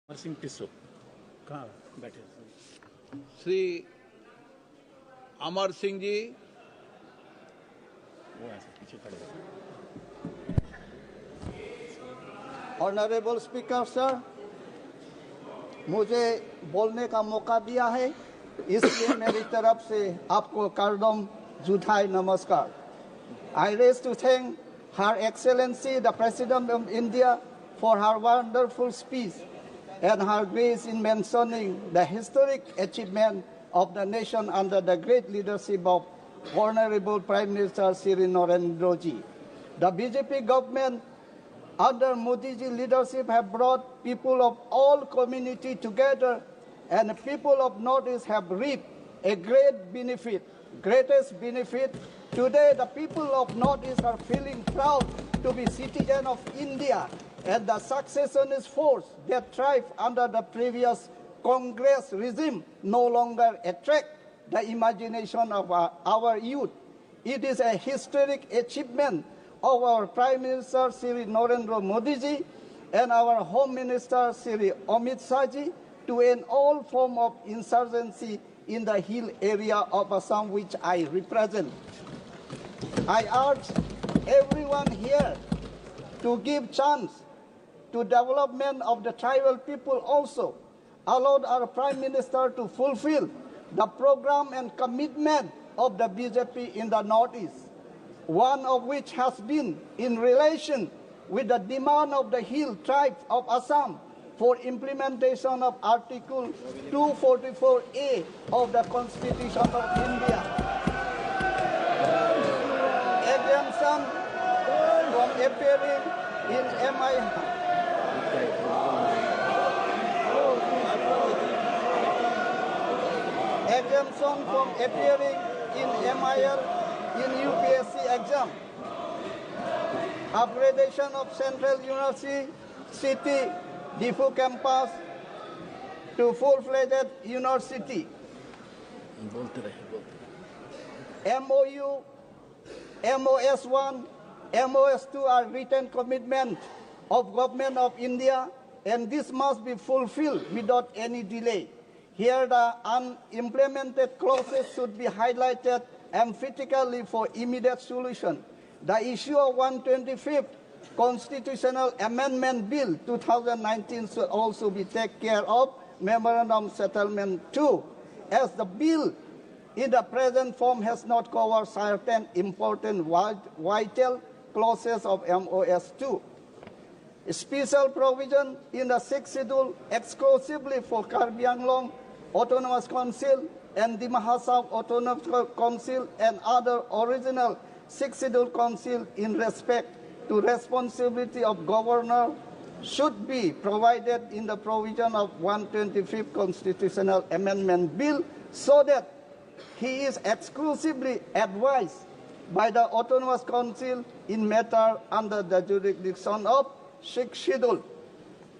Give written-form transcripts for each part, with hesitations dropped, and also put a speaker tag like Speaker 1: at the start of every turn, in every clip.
Speaker 1: Amar Sing Tisso कहाँ बैठे
Speaker 2: श्री अमर सिंह जी,
Speaker 1: वो ऐसे पीछे खड़े हैं।
Speaker 3: ऑनरेबल स्पीकर सर, मुझे बोलने का मौका दिया है, इसलिए मेरी तरफ से आपको कारदम जुथाई नमस्कार। I raise to thank Her Excellency the President of India for her wonderful speech and her grace in mentioning the historic achievement of the nation under the great leadership of Honorable Prime Minister Shri Narendra Ji. The BJP government under Modi ji leadership have brought people of all community together, and the people of Northeast have reaped a greatest benefit. Today, the people of Northeast are feeling proud to be citizen of India, and the successionist force that thrived under the previous Congress regime no longer attract the imagination of our youth. It is a historic achievement of our Prime Minister Shri Narendra Modi ji and our Home Minister Shri Amit Shah ji to end all form of insurgency in the hill area of Assam, which I represent. I urge everyone here to give chance to development of the tribal people also, allowed our Prime Minister to fulfill the program and commitment of the BJP in the Northeast, one of which has been in relation with the demand of the hill tribes of Assam for implementation of Article 244A of the Constitution of India. Exemption from appearing in exemption from appearing in MIL in UPSC exam. Upgradation of Central University Difu campus to full-fledged university. MOU, MOS1, MOS2 are written commitment of Government of India, and this must be fulfilled without any delay. Here the unimplemented clauses should be highlighted emphatically for immediate solution. The issue of 125th Constitutional Amendment Bill 2019 should also be taken care of. Memorandum Settlement 2, as the bill in the present form has not covered certain important vital clauses of MOS2. Special provision in the 6th schedule exclusively for Karbi Anglong Autonomous Council and Dimahal South Autonomous Council and other original 6th schedule council in respect to responsibility of governor should be provided in the provision of 125th Constitutional Amendment Bill, so that he is exclusively advised by the Autonomous Council in matter under the jurisdiction of 6th schedule.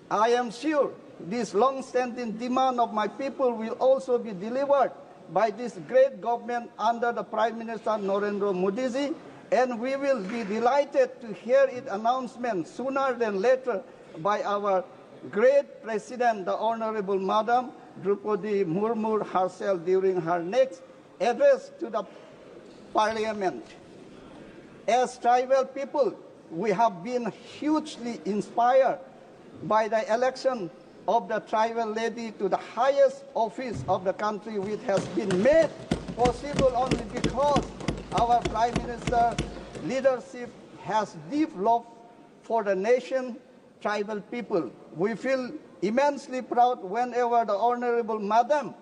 Speaker 3: I am sure this long-standing demand of my people will also be delivered by this great government under the Prime Minister Narendra Modi ji, and we will be delighted to hear its announcement sooner than later by our great President, the Honorable Madam Draupadi Murmu herself during her next address to the Parliament. As tribal people, we have been hugely inspired by the election of the tribal lady to the highest office of the country, which has been made possible only because our Prime Minister leadership has deep love for the nation, tribal people. We feel immensely proud whenever the Honorable Madam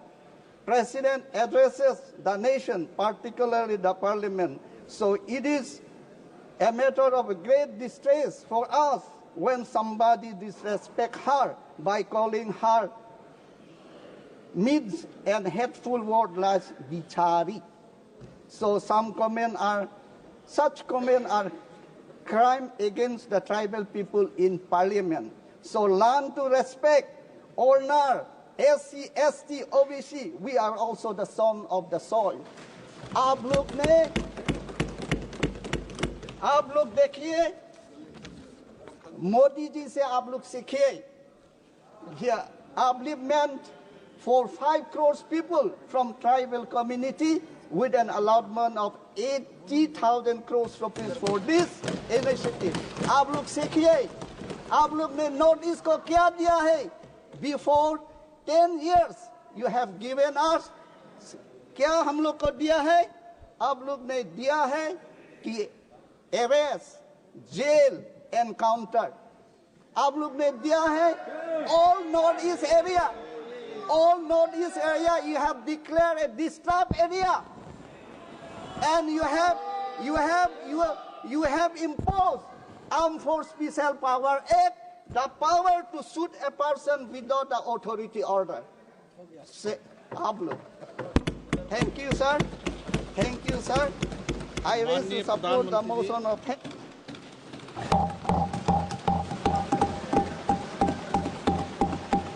Speaker 3: President addresses the nation, particularly the Parliament. So it is a matter of great distress for us when somebody disrespects her by calling her names and hateful words like bichari. So such comments are crime against the tribal people in Parliament. So learn to respect, honor SC, ST, OBC. We are also the son of the soil. आप लोग देखिए, मोदी जी से आप लोग सीखिए। here upliftment for 5 crores people from tribal community with an allotment of 80,000 crores rupees for this initiative. आप लोग सीखिए, आप लोग ने नोटिस को क्या दिया है? Before 10 years you have given us, क्या हम लोग को दिया है? आप लोग ने दिया है कि arrest, jail, encounter. आप लोग ने दिया है all northeast area. All northeast area you have declared a disturbed area, and you have imposed Armed Force Special Power Act, the power to shoot a person without the authority order. Say, आप लोग. Thank you, sir. Thank you, sir. I wish to support the motion of thank.